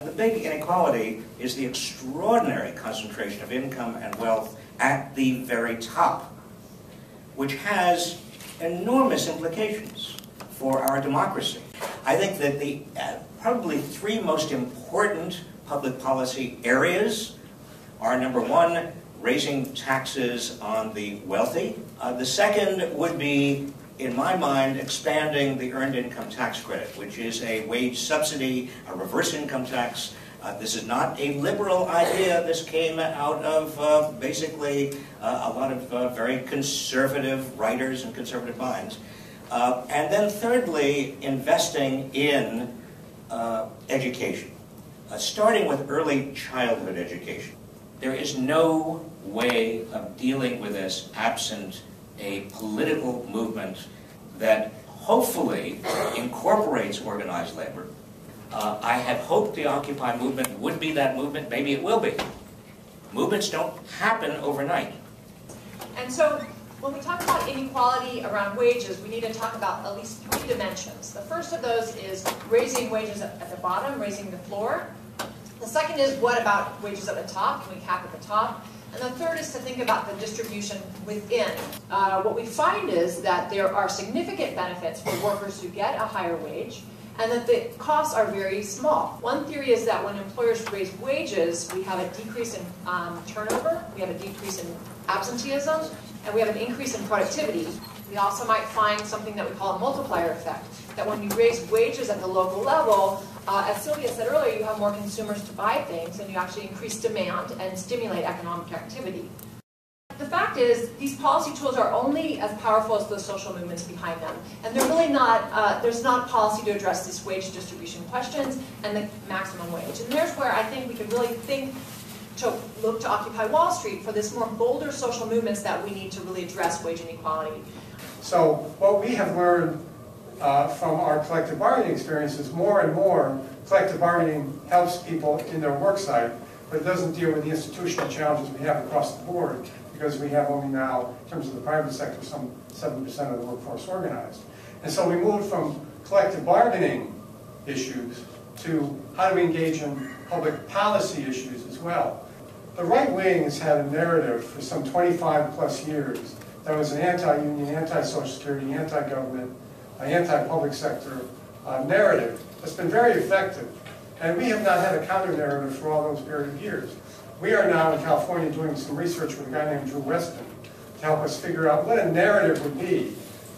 The big inequality is the extraordinary concentration of income and wealth at the very top, which has enormous implications for our democracy. I think that the probably three most important public policy areas are, number one, raising taxes on the wealthy. The second would be, in my mind, expanding the earned income tax credit, which is a wage subsidy, a reverse income tax. This is not a liberal idea. This came out of basically a lot of very conservative writers and conservative minds. And then thirdly, investing in education, starting with early childhood education. There is no way of dealing with this absent a political movement that hopefully incorporates organized labor. I had hoped the Occupy movement would be that movement. Maybe it will be. Movements don't happen overnight. And so when we talk about inequality around wages, we need to talk about at least three dimensions. The first of those is raising wages at the bottom, raising the floor. The second is, what about wages at the top? Can we cap at the top? And the third is to think about the distribution within. What we find is that there are significant benefits for workers who get a higher wage, and that the costs are very small. One theory is that when employers raise wages, we have a decrease in turnover, we have a decrease in absenteeism, and we have an increase in productivity. We also might find something that we call a multiplier effect, that when you raise wages at the local level, as Sylvia said earlier, you have more consumers to buy things, and you actually increase demand and stimulate economic activity. The fact is, these policy tools are only as powerful as the social movements behind them. And they're really not, there's not policy to address these wage distribution questions and the maximum wage. And there's where I think we could really think to look to Occupy Wall Street for this more bolder social movements that we need to really address wage inequality. So what we have learned from our collective bargaining experience is more and more collective bargaining helps people in their work site, but it doesn't deal with the institutional challenges we have across the board, because we have only now, in terms of the private sector, some 7% of the workforce organized. And so we moved from collective bargaining issues to how do we engage in public policy issues as well. The right wing has had a narrative for some 25 plus years that was an anti-union, anti-social security, anti-government, anti-public sector narrative that's been very effective. And we have not had a counter-narrative for all those period of years. We are now in California doing some research with a guy named Drew Weston to help us figure out what a narrative would be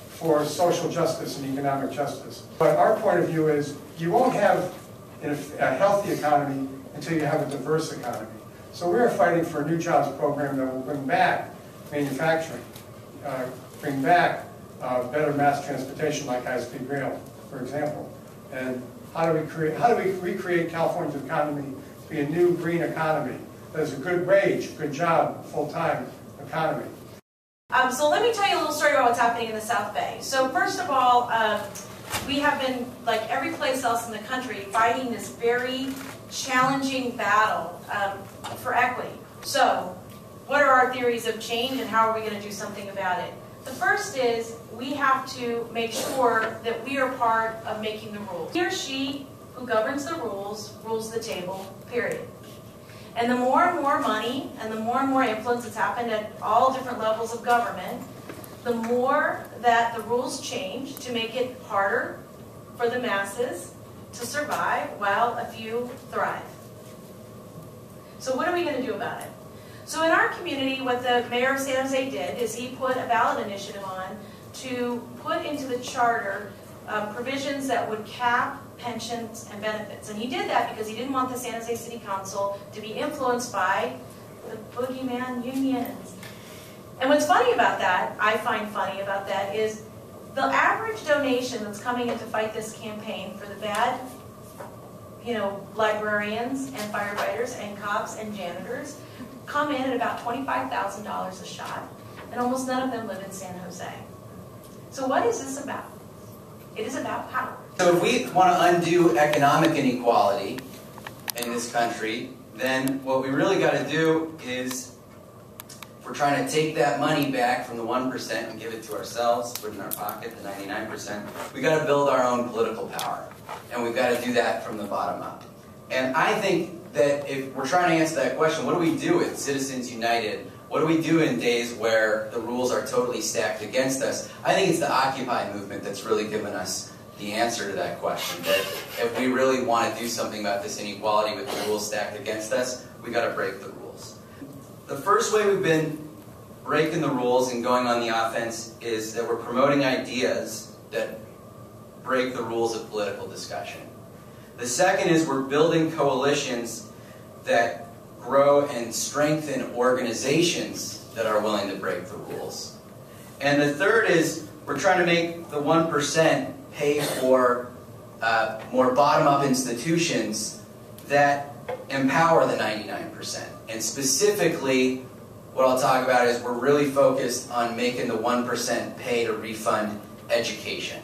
for social justice and economic justice. But our point of view is you won't have a healthy economy until you have a diverse economy. So we're fighting for a new jobs program that will bring back manufacturing, bring back better mass transportation like high-speed rail, for example. And how do we recreate California's economy to be a new green economy that is a good wage, good job, full-time economy? So let me tell you a little story about what's happening in the South Bay. So first of all, we have been, like every place else in the country, fighting this very challenging battle for equity. So what are our theories of change and how are we going to do something about it? The first is we have to make sure that we are part of making the rules. He or she who governs the rules, rules the table, period. And the more and more money and the more influence that's happened at all different levels of government, the more that the rules change to make it harder for the masses to survive while a few thrive. So what are we going to do about it? So in our community, what the mayor of San Jose did is he put a ballot initiative on to put into the charter provisions that would cap pensions and benefits. And he did that because he didn't want the San Jose City Council to be influenced by the boogeyman unions. And what's funny about that, I find funny about that, is the average donation that's coming in to fight this campaign for the bad, librarians and firefighters and cops and janitors come in at about $25,000 a shot, and almost none of them live in San Jose. So what is this about? It is about power. So if we want to undo economic inequality in this country, then what we really got to do is, if we're trying to take that money back from the 1% and give it to ourselves, put it in our pocket, the 99%, we got to build our own political power. And we've got to do that from the bottom up. And I think that if we're trying to answer that question, what do we do at Citizens United? What do we do in days where the rules are totally stacked against us? I think it's the Occupy movement that's really given us the answer to that question. That if we really want to do something about this inequality with the rules stacked against us, we got to break the rules. The first way we've been breaking the rules and going on the offense is that we're promoting ideas that break the rules of political discussion. The second is we're building coalitions that grow and strengthen organizations that are willing to break the rules. And the third is we're trying to make the 1% pay for more bottom-up institutions that empower the 99%. And specifically, what I'll talk about is we're really focused on making the 1% pay to refund education.